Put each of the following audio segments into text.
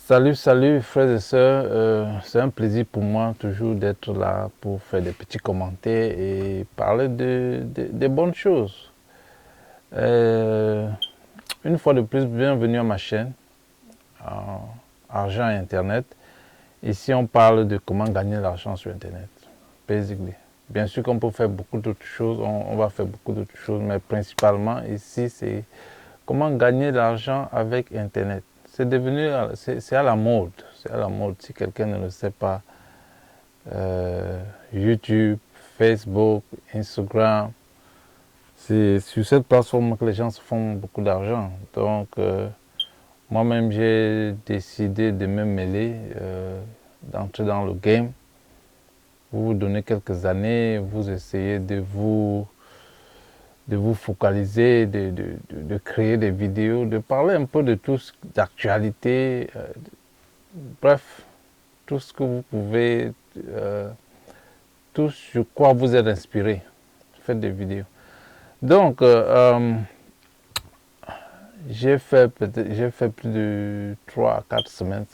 Salut frères et sœurs, c'est un plaisir pour moi toujours d'être là pour faire des petits commentaires et parler des bonnes choses. Euh, une fois de plus, bienvenue à ma chaîne, Argent et Internet. Ici, on parle de comment gagner l'argent sur Internet, basically. Bien sûr qu'on peut faire beaucoup d'autres choses, on va faire beaucoup d'autres choses, mais principalement ici, c'est comment gagner l'argent avec Internet. C'est devenu, c'est à la mode, c'est à la mode. Si quelqu'un ne le sait pas, YouTube, Facebook, Instagram, c'est sur cette plateforme que les gens se font beaucoup d'argent. Donc, moi-même, j'ai décidé de me mêler, d'entrer dans le game. Vous vous donnez quelques années, vous essayez de vous focaliser, de créer des vidéos, de parler un peu de tout d'actualité, bref, tout ce que vous pouvez, tout sur quoi vous êtes inspiré. Faites des vidéos. Donc, j'ai fait plus de 3 à 4 semaines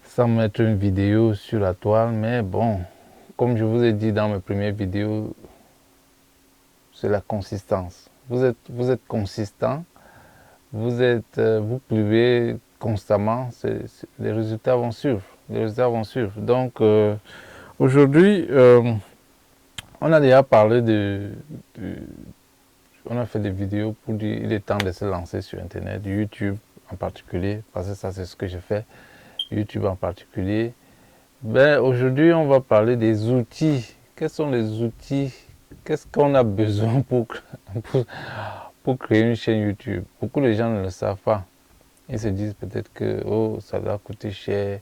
sans mettre une vidéo sur la toile, mais bon, comme je vous ai dit dans mes premières vidéos, c'est la consistance. Vous êtes consistant, vous publiez constamment, les résultats vont suivre. Les résultats vont suivre. Donc, aujourd'hui, on a déjà parlé on a fait des vidéos pour dire il est temps de se lancer sur Internet, YouTube en particulier, parce que ça c'est ce que je fais, YouTube en particulier. Ben, aujourd'hui, on va parler des outils. Quels sont les outils? Qu'est-ce qu'on a besoin pour créer une chaîne YouTube? Beaucoup de gens ne le savent pas. Ils se disent peut-être que oh, ça doit coûter cher.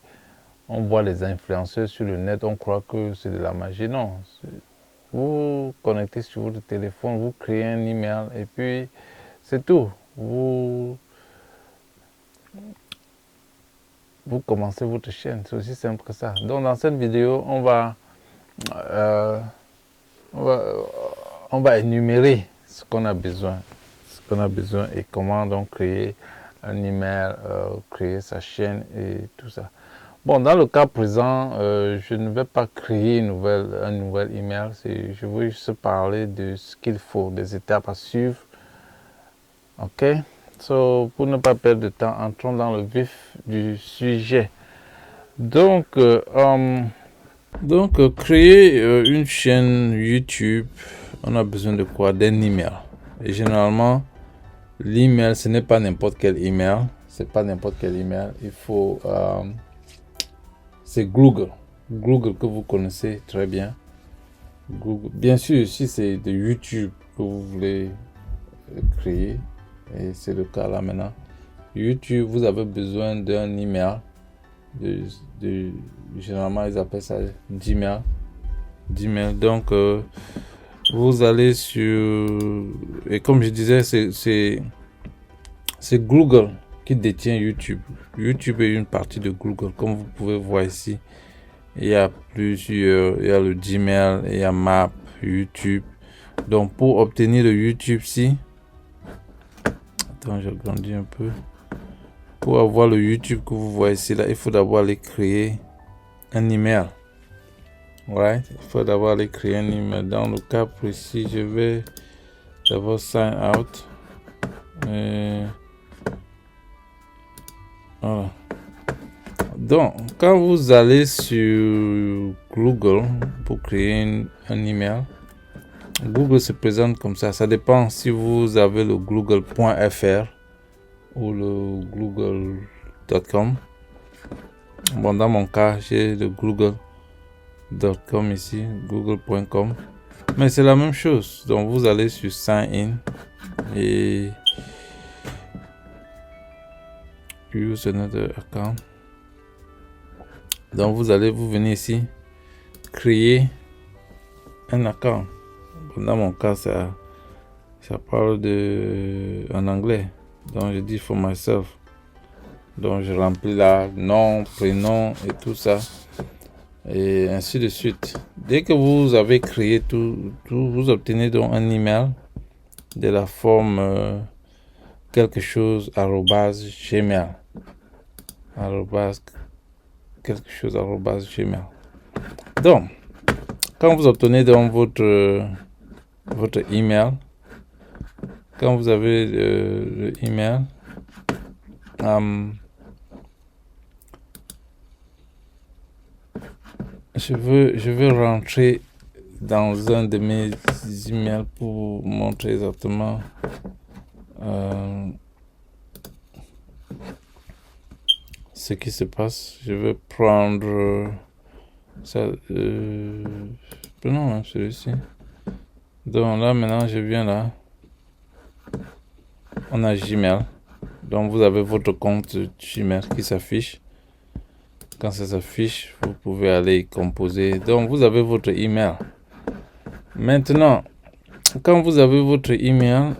On voit les influenceurs sur le net, on croit que c'est de la magie. Non. Vous connectez sur votre téléphone, vous créez un email et puis c'est tout. Vous commencez votre chaîne. C'est aussi simple que ça. Donc dans cette vidéo, on va énumérer ce qu'on a besoin. Et comment donc créer un email, créer sa chaîne et tout ça. Bon, dans le cas présent, je ne vais pas créer un nouvel email. Je veux juste parler de ce qu'il faut, des étapes à suivre. Ok? So, pour ne pas perdre de temps, entrons dans le vif du sujet. Donc, créer une chaîne YouTube, on a besoin de quoi? D'un email. Et généralement, l'email, ce n'est pas n'importe quel email. C'est pas n'importe quel email. Il faut... c'est Google. Google que vous connaissez très bien. Google. Bien sûr, si c'est de YouTube que vous voulez créer, et c'est le cas là maintenant, YouTube, vous avez besoin d'un email. Généralement, ils appellent ça Gmail. Donc, vous allez sur... Et comme je disais, c'est Google qui détient YouTube. YouTube est une partie de Google, comme vous pouvez voir ici. Il y a plusieurs, il y a le Gmail, il y a Map, YouTube. Donc pour obtenir le YouTube-ci, attends, j'agrandis un peu. Pour avoir le YouTube que vous voyez ici, là, il faut d'abord aller créer un email. Ouais, il faut d'abord aller créer un email. Dans le cas précis, je vais d'abord sign out. Voilà. Donc, quand vous allez sur Google pour créer un email, Google se présente comme ça. Ça dépend si vous avez le google.fr ou le google.com. Bon, dans mon cas, j'ai le google.com ici, google.com. Mais c'est la même chose. Donc, vous allez sur Sign In et Use another account. Donc vous venez ici créer un account. Dans mon cas, ça parle en anglais. Donc je dis for myself. Donc je remplis là nom, prénom et tout ça. Et ainsi de suite. Dès que vous avez créé tout vous obtenez donc un email de la forme quelque chose @gmail. arobase quelque chose arobase gmail. Donc, quand vous obtenez donc votre email, quand vous avez le email, je veux rentrer dans un de mes emails pour vous montrer exactement ce qui se passe. Je vais prendre ça. Prenons même celui-ci. Donc là, maintenant, je viens là. On a Gmail. Donc vous avez votre compte Gmail qui s'affiche. Quand ça s'affiche, vous pouvez aller composer. Donc vous avez votre email. Maintenant, quand vous avez votre email,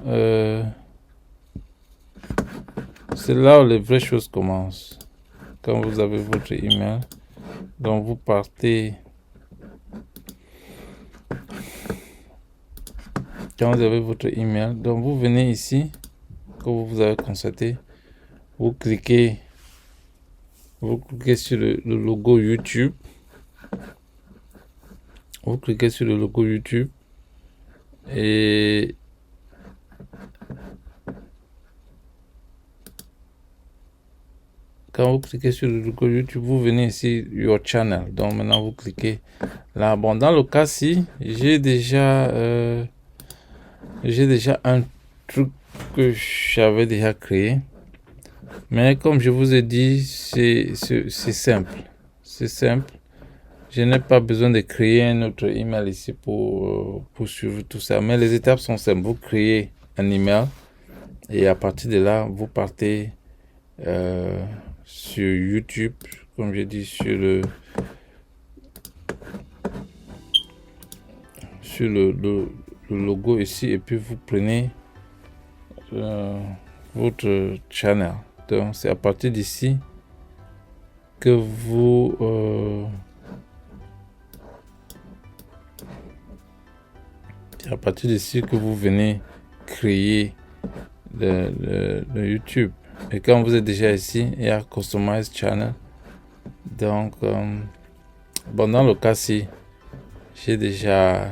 c'est là où les vraies choses commencent. Quand vous avez votre email, donc vous partez. Quand vous avez votre email, donc vous venez ici, comme vous avez constaté, vous cliquez sur le logo YouTube. Vous cliquez sur le logo YouTube et quand vous cliquez sur le logo YouTube, vous venez ici, Your Channel. Donc maintenant, vous cliquez là. Bon, dans le cas-ci, j'ai déjà un truc que j'avais déjà créé. Mais comme je vous ai dit, c'est simple. C'est simple. Je n'ai pas besoin de créer un autre email ici pour suivre tout ça. Mais les étapes sont simples. Vous créez un email et à partir de là, vous partez sur YouTube, comme j'ai dit, sur le logo ici et puis vous prenez votre channel. Donc c'est à partir d'ici que vous venez créer le YouTube. Et quand vous êtes déjà ici, il y a Customize Channel. Donc, bon, dans le cas-ci, j'ai déjà...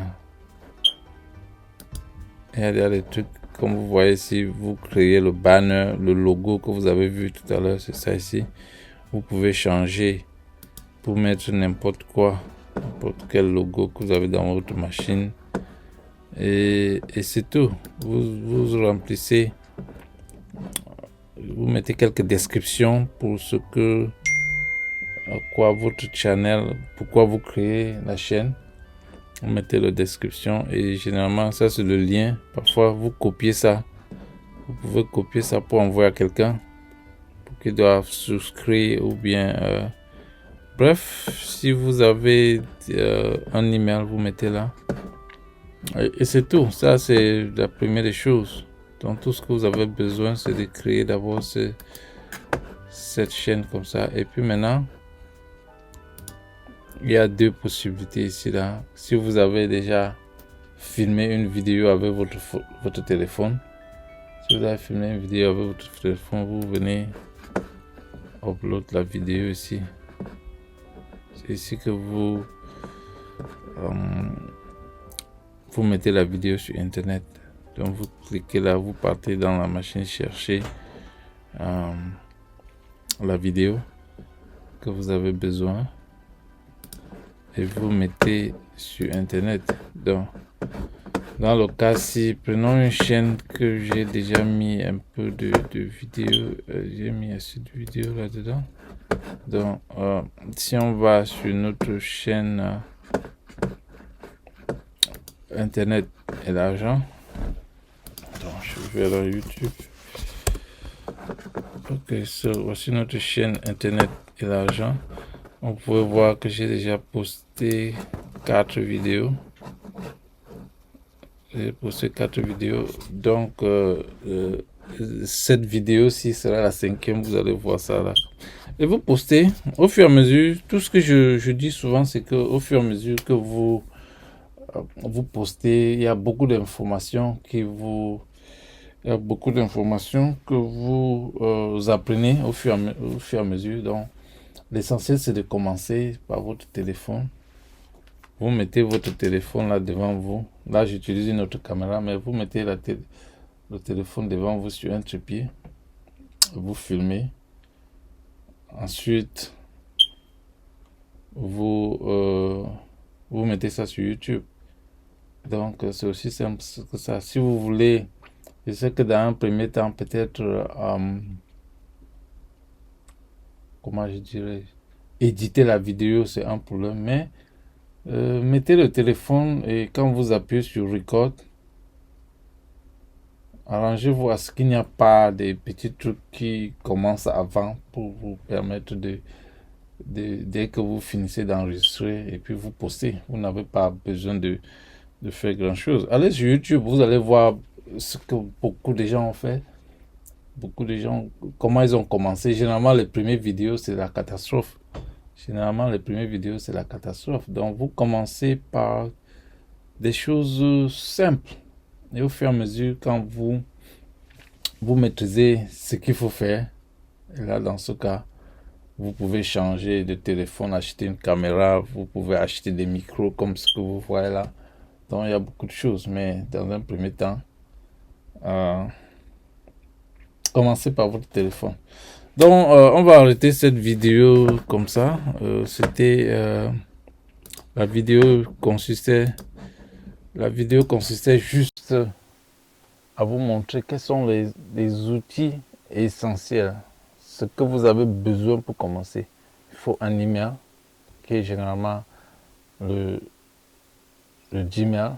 Il y a des trucs, comme vous voyez ici, vous créez le banner, le logo que vous avez vu tout à l'heure, c'est ça ici. Vous pouvez changer pour mettre n'importe quoi, n'importe quel logo que vous avez dans votre machine. Et c'est tout. Vous remplissez, vous mettez quelques descriptions pour ce que, quoi votre channel, pourquoi vous créez la chaîne. Vous mettez la description et généralement ça c'est le lien. Parfois vous copiez ça. Vous pouvez copier ça pour envoyer à quelqu'un pour qu'il doive souscrire ou bien bref, si vous avez un email, vous mettez là. Et c'est tout. Ça c'est la première des choses. Donc tout ce que vous avez besoin c'est de créer d'abord cette chaîne comme ça. Et puis maintenant, il y a deux possibilités ici là. Si vous avez déjà filmé une vidéo avec votre téléphone, si vous avez filmé une vidéo avec votre téléphone, vous venez upload la vidéo ici. C'est ici que vous mettez la vidéo sur internet. Donc vous cliquez là, vous partez dans la machine chercher la vidéo que vous avez besoin. Et vous mettez sur internet. Donc dans le cas-ci, prenons une chaîne que j'ai déjà mis un peu de vidéos. J'ai mis assez de vidéos là-dedans. Donc si on va sur notre chaîne internet et l'argent, donc je vais dans YouTube. Ok, voici notre chaîne internet et l'argent. On peut voir que j'ai déjà posté 4 vidéos. J'ai posté 4 vidéos. Donc, cette vidéo-ci sera la 5e. Vous allez voir ça là. Et vous postez au fur et à mesure. Tout ce que je dis souvent, c'est qu'au fur et à mesure que vous postez, il y a beaucoup d'informations qui vous Il y a beaucoup d'informations que vous apprenez au fur et à mesure. Donc, l'essentiel, c'est de commencer par votre téléphone. Vous mettez votre téléphone là devant vous. Là, j'utilise une autre caméra, mais vous mettez le téléphone devant vous sur un trépied. Vous filmez. Ensuite, vous mettez ça sur YouTube. Donc, c'est aussi simple que ça. Si vous voulez, je sais que dans un premier temps, peut-être, comment je dirais, éditer la vidéo, c'est un problème, mais mettez le téléphone et quand vous appuyez sur Record, arrangez-vous à ce qu'il n'y a pas des petits trucs qui commencent avant pour vous permettre dès que vous finissez d'enregistrer et puis vous postez. Vous n'avez pas besoin de faire grand chose. Allez sur YouTube, vous allez voir ce que beaucoup de gens ont fait. Beaucoup de gens, comment ils ont commencé. Généralement, les premières vidéos, c'est la catastrophe. Généralement, les premières vidéos, c'est la catastrophe. Donc, vous commencez par des choses simples. Et au fur et à mesure, quand vous maîtrisez ce qu'il faut faire, et là, dans ce cas, vous pouvez changer de téléphone, acheter une caméra, vous pouvez acheter des micros comme ce que vous voyez là. Donc, il y a beaucoup de choses, mais dans un premier temps, commencez par votre téléphone. Donc, on va arrêter cette vidéo comme ça. C'était la vidéo consistait juste à vous montrer quels sont les outils essentiels, ce que vous avez besoin pour commencer. Il faut un email, qui est généralement le Gmail,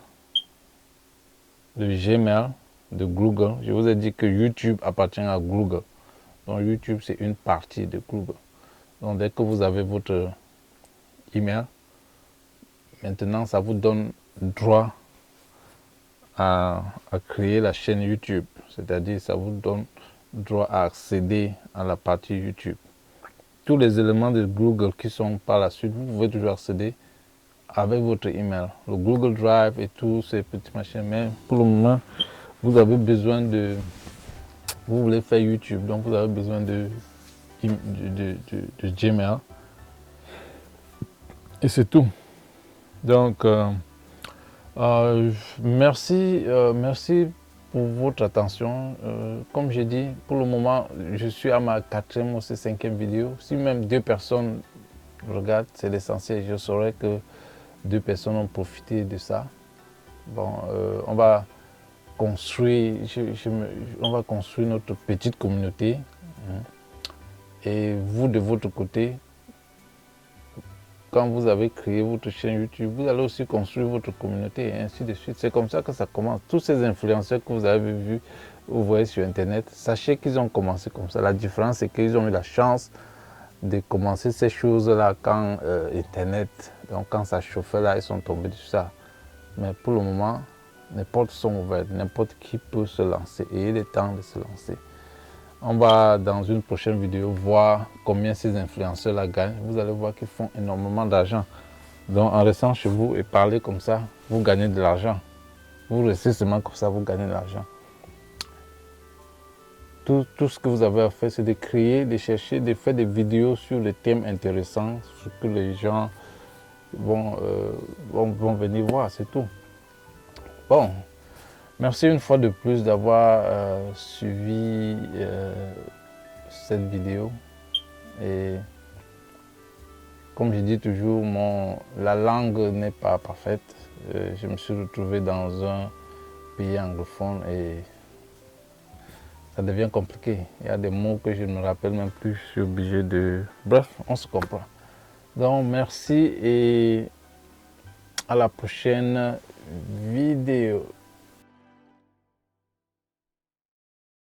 le Gmail de Google. Je vous ai dit que YouTube appartient à Google. Donc YouTube, c'est une partie de Google. Donc dès que vous avez votre email, maintenant ça vous donne droit à créer la chaîne YouTube. C'est-à-dire ça vous donne droit à accéder à la partie YouTube. Tous les éléments de Google qui sont par la suite, vous pouvez toujours accéder avec votre email. Le Google Drive et tous ces petits machins. Mais pour le moment, vous avez besoin de... Vous voulez faire YouTube, donc vous avez besoin de Gmail. Et c'est tout. Donc, merci pour votre attention. Comme j'ai dit, pour le moment, je suis à ma 4e ou 5e vidéo. Si même 2 personnes regardent, c'est l'essentiel. Je saurais que 2 personnes ont profité de ça. Bon, on va construire, on va construire notre petite communauté. Et vous, de votre côté, quand vous avez créé votre chaîne YouTube, vous allez aussi construire votre communauté et ainsi de suite. C'est comme ça que ça commence. Tous ces influenceurs que vous avez vus, vous voyez sur Internet, sachez qu'ils ont commencé comme ça. La différence, c'est qu'ils ont eu la chance de commencer ces choses-là quand Internet, donc quand ça chauffait là, ils sont tombés sur ça. Mais pour le moment, les portes sont ouvertes, n'importe qui peut se lancer et il est temps de se lancer. On va dans une prochaine vidéo voir combien ces influenceurs-là gagnent. Vous allez voir qu'ils font énormément d'argent. Donc en restant chez vous et parler comme ça, vous gagnez de l'argent. Vous restez seulement comme ça, vous gagnez de l'argent. Tout ce que vous avez à faire, c'est de créer, de chercher, de faire des vidéos sur des thèmes intéressants, ce que les gens vont venir voir, c'est tout. Bon. Merci une fois de plus d'avoir suivi cette vidéo. Et comme je dis toujours, la langue n'est pas parfaite. Je me suis retrouvé dans un pays anglophone et ça devient compliqué. Il y a des mots que je ne me rappelle même plus. Je suis obligé de... Bref, on se comprend. Donc merci et à la prochaine vidéo.